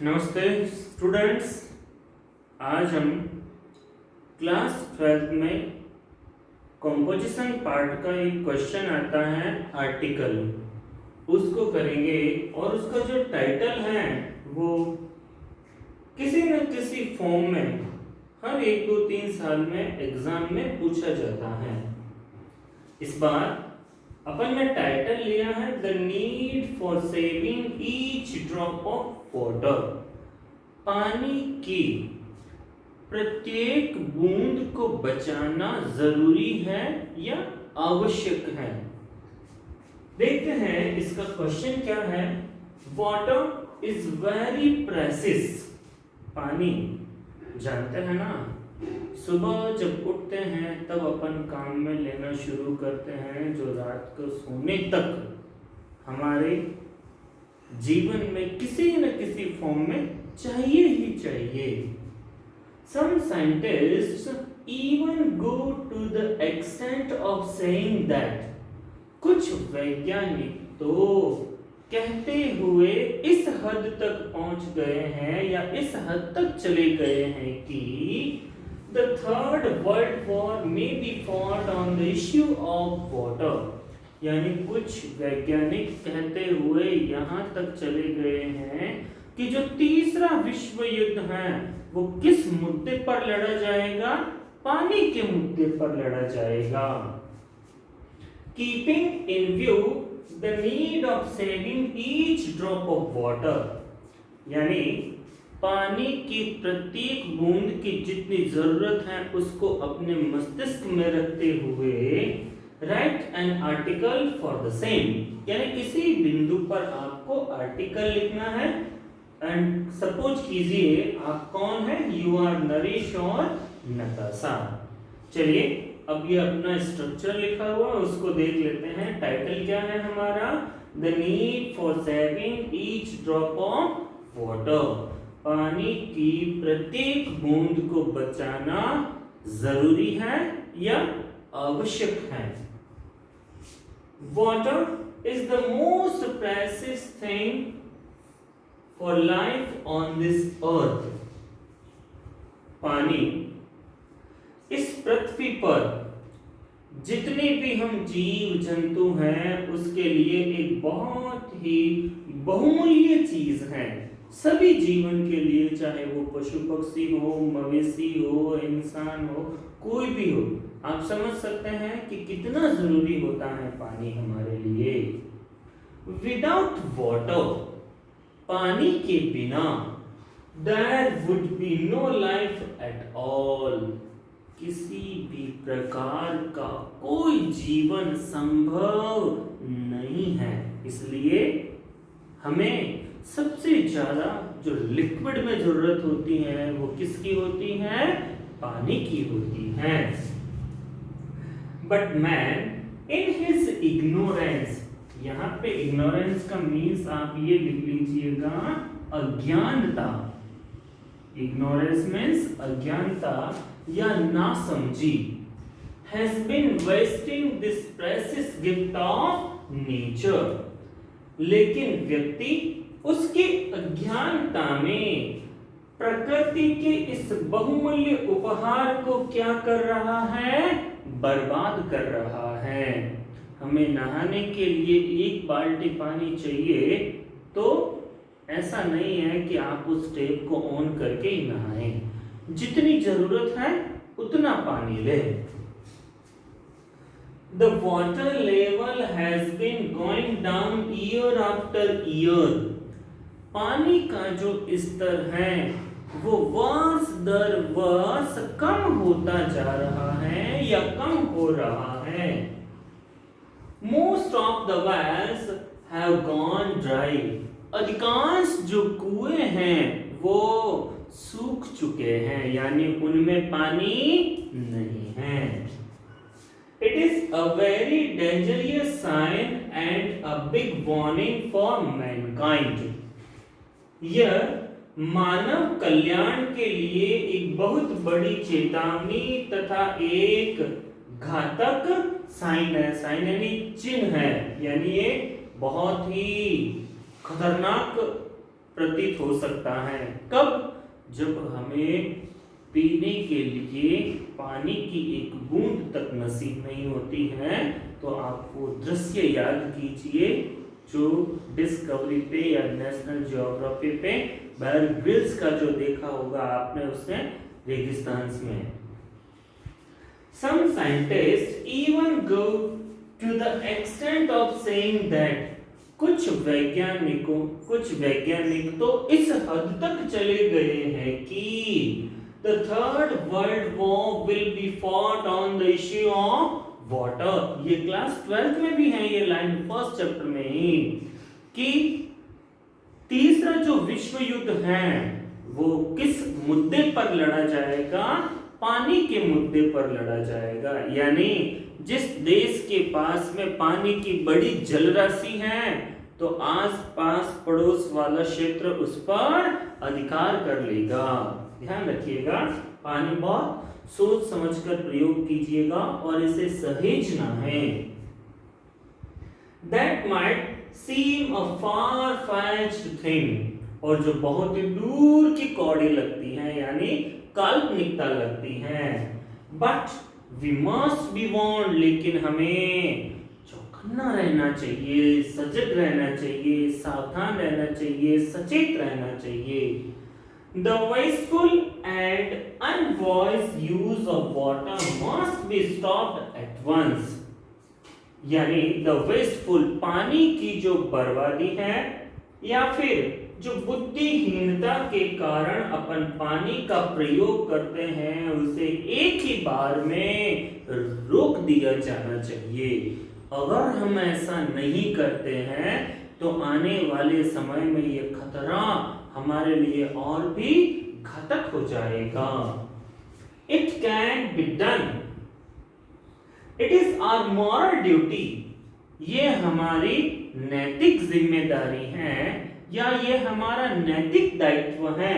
नमस्ते स्टूडेंट्स। आज हम क्लास 12th में कंपोजिशन पार्ट का एक क्वेश्चन आता है आर्टिकल, उसको करेंगे। और उसका जो टाइटल है वो किसी न किसी फॉर्म में हर 1 2 3 साल में एग्जाम में पूछा जाता है। इस बार अपन ने टाइटल लिया है the need for saving each drop of water. पानी की प्रत्येक बूंद को बचाना जरूरी है या आवश्यक है। देखते हैं इसका क्वेश्चन क्या है। Water is very precious. पानी जानते हैं ना, सुबह जब उठते हैं तब अपन काम में लेना शुरू करते हैं, जो रात को सोने तक हमारे जीवन में किसी न किसी फॉर्म में चाहिए ही चाहिए। Some scientists even go to the extent of saying that कुछ वैज्ञानिक तो कहते हुए इस हद तक पहुंच गए हैं या इस हद तक चले गए हैं कि the third world war may be fought on the issue of water। यानी कुछ वैज्ञानिक कहते हुए यहाँ तक चले गए हैं कि जो तीसरा विश्व युद्ध है वो किस मुद्दे पर लड़ा जाएगा? पानी के मुद्दे पर लड़ा जाएगा। Keeping in view the need of saving each drop of water, यानी पानी की प्रत्येक बूंद की जितनी जरूरत है उसको अपने मस्तिष्क में रखते हुए right an article for the same, यानी इसी बिंदु पर आपको आर्टिकल लिखना है। एंड सपोज कीजिए आप कौन है, यू आर नरेश और नताशा। चलिए अब ये अपना स्ट्रक्चर लिखा हुआ है उसको देख लेते हैं। टाइटल क्या है हमारा, the need for saving each drop of water. पानी की प्रत्येक बूंद को बचाना जरूरी है या आवश्यक है। Water is the most precious thing for life on this earth. पानी इस पृथ्वी पर जितने भी हम जीव जंतु हैं उसके लिए एक बहुत ही बहुमूल्य चीज है। सभी जीवन के लिए, चाहे वो पशु पक्षी हो, मवेशी हो, इंसान हो, कोई भी हो, आप समझ सकते हैं कि कितना जरूरी होता है पानी हमारे लिए। विदाउट वाटर, पानी के बिना there would be no life at all. किसी भी प्रकार का कोई जीवन संभव नहीं है। इसलिए हमें सबसे ज्यादा जो लिक्विड में जरूरत होती है वो किसकी होती है? पानी की होती है। But man in his ignorance, यहाँ पे इग्नोरेंस का मीन्स आप ये लिख लीजिएगा अज्ञानता। इग्नोरेंस मीन्स अज्ञानता या नासमझी। has been wasting this precious gift of nature। लेकिन व्यक्ति उसकी अज्ञानता में प्रकृति के इस बहुमूल्य उपहार को क्या कर रहा है? बर्बाद कर रहा है। हमें नहाने के लिए 1 बाल्टी पानी चाहिए तो ऐसा नहीं है कि आप उस टैप को ऑन करके ही नहाएं। जितनी जरूरत है उतना पानी ले। The water level has been going down year after year। पानी का जो स्तर है वो वर्ष दर वर्ष कम होता जा रहा है या कम हो रहा है। Most of the wells have gone dry। अधिकांश जो कुएं हैं वो सूख चुके हैं, यानी उनमें पानी नहीं है। It is a very dangerous sign and a big warning for mankind। यह मानव कल्याण के लिए एक बहुत बड़ी चेतावनी तथा एक घातक साइन है। साइन यानी चिन्ह है, यानी ये बहुत ही खतरनाक प्रतीत हो सकता है। कब? जब हमें पीने के लिए पानी की एक बूंद तक नसीब नहीं होती है, तो आप वो दृश्य याद कीजिए जो डिस्कवरी पे या नेशनल ज्योग्राफी पे बेयर ग्रिल्स का जो देखा होगा आपने उसने रेगिस्तान में। Some scientists even go to the extent of saying that कुछ वैज्ञानिक तो इस हद तक चले गए हैं कि the third world war will be fought on the issue of water। ये क्लास 12th में भी है ये लाइन, फर्स्ट चैप्टर में ही, कि तीसरा जो विश्व युद्ध है वो किस मुद्दे पर लड़ा जाएगा? पानी के मुद्दे पर लड़ा जाएगा। यानी जिस देश के पास में पानी की बड़ी जलराशि है, तो आस-पास पड़ोस वाला क्षेत्र उस पर अधिकार कर लेगा। ध्यान रखिएगा, पानी बहुत सोच समझकर प्रयोग कीजिएगा और इसे सहेजना है। That might seem a far-fetched thing, और जो बहुत ही दूर की कौड़ी लगती है, यानी काल्पनिकता लगती है, but we must be warned, लेकिन हमें चौकन्ना रहना चाहिए, सजग रहना चाहिए, सावधान रहना चाहिए, सचेत रहना चाहिए। The wasteful and unwise use of water must be stopped at once। यानी the wasteful, पानी की जो बर्बादी है या फिर जो बुद्धिहीनता के कारण अपन पानी का प्रयोग करते हैं, उसे एक ही बार में रोक दिया जाना चाहिए। अगर हम ऐसा नहीं करते हैं तो आने वाले समय में ये खतरा हमारे लिए और भी घातक हो जाएगा। It can be done। It is our moral duty। ये हमारी नैतिक जिम्मेदारी है या ये हमारा नैतिक दायित्व है,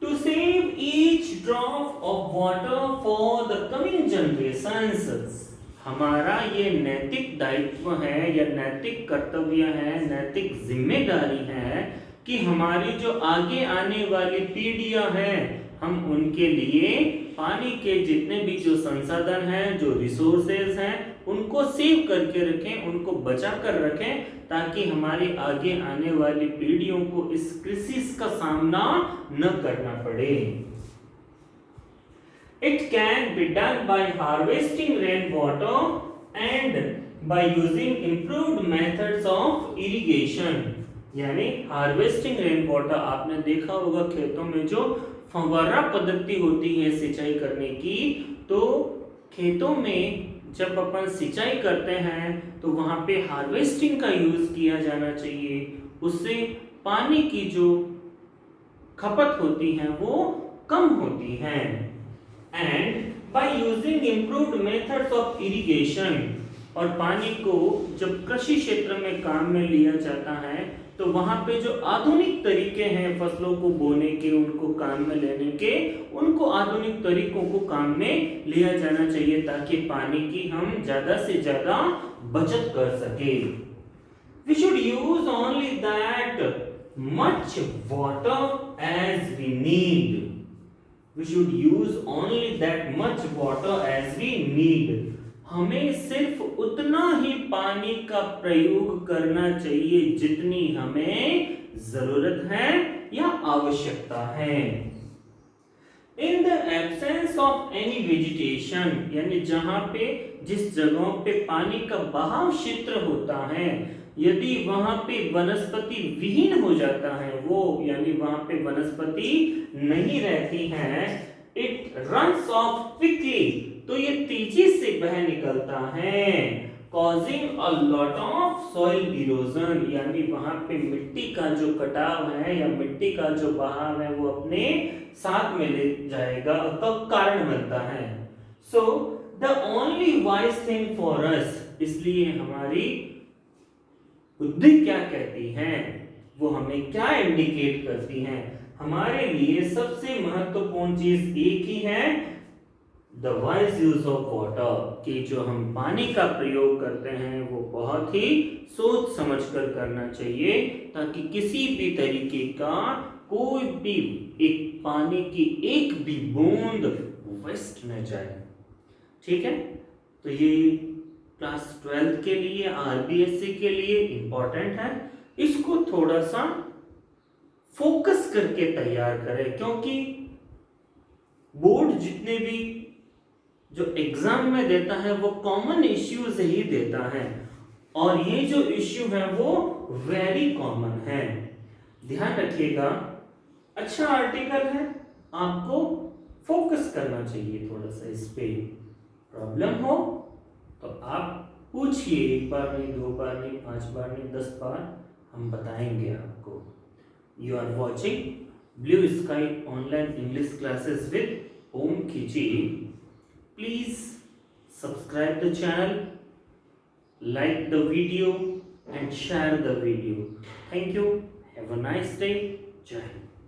to save each drop of water for the coming generations. हमारा ये नैतिक दायित्व है या नैतिक कर्तव्य है, नैतिक जिम्मेदारी है कि हमारी जो आगे आने वाली पीढ़ियां हैं, हम उनके लिए पानी के जितने भी जो संसाधन हैं, जो रिसोर्सेज हैं, उनको सेव करके रखें, उनको बचा कर रखें, ताकि हमारी आगे आने वाली पीढ़ियों को इस क्राइसिस का सामना न करना पड़े। It can be done by harvesting rainwater and by using improved methods of irrigation। यानी हार्वेस्टिंग रेन वाटर, आपने देखा होगा खेतों में जो फव्वारा पद्धति होती है सिंचाई करने की, तो खेतों में जब अपन सिंचाई करते हैं तो वहां पे हार्वेस्टिंग का यूज किया जाना चाहिए। उससे पानी की जो खपत होती है वो कम होती है। And by using improved methods of irrigation, और पानी को जब कृषि क्षेत्र में काम में लिया जाता है तो वहां पे जो आधुनिक तरीके हैं फसलों को बोने के, उनको काम में लेने के, उनको आधुनिक तरीकों को काम में लिया जाना चाहिए ताकि पानी की हम ज्यादा से ज्यादा बचत कर सके। We should use only that much water as we need। We should use only that much water as we need। हमें सिर्फ उतना ही पानी का प्रयोग करना चाहिए जितनी हमें जरूरत है या आवश्यकता है। In the absence of any vegetation, यानी जहां पे जिस जगहों पे पानी का बहाव क्षेत्र होता है, यदि वहां पे वनस्पति विहीन हो जाता है वो, यानी वहां पे वनस्पति नहीं रहती है, इट रन्स ऑफ क्विकली, तो ये तेजी से बह निकलता है, causing a lot of soil erosion, यानी वहां पे मिट्टी का जो कटाव है या मिट्टी का जो बहाव है वो अपने साथ में ले जाएगा, तो कारण बनता है। So the only wise thing for us, इसलिए हमारी बुद्धि क्या कहती है, वो हमें क्या इंडिकेट करती है, हमारे लिए सबसे महत्वपूर्ण चीज एक ही है, the wise use of water, कि जो हम पानी का प्रयोग करते हैं वो बहुत ही सोच समझ कर करना चाहिए, ताकि किसी भी तरीके का कोई भी एक पानी की एक भी बूंद वेस्ट न जाए। ठीक है, तो ये क्लास 12 के लिए, आरबीएससी के लिए इंपॉर्टेंट है। इसको थोड़ा सा फोकस करके तैयार करें, क्योंकि बोर्ड जितने भी जो एग्जाम में देता है वो कॉमन इश्यूज ही देता है, और ये जो इश्यू है वो वेरी कॉमन है। ध्यान रखिएगा, अच्छा आर्टिकल है, आपको फोकस करना चाहिए थोड़ा सा इस पे। प्रॉब्लम हो तो आप पूछिए, एक बार नहीं, 2 बार नहीं, 5 बार नहीं, 10 बार, हम बताएंगे आपको। You are watching blue sky online English classes with Om Khichi. Please subscribe the channel, like the video and share the video. Thank you. Have a nice day. Jai Hind.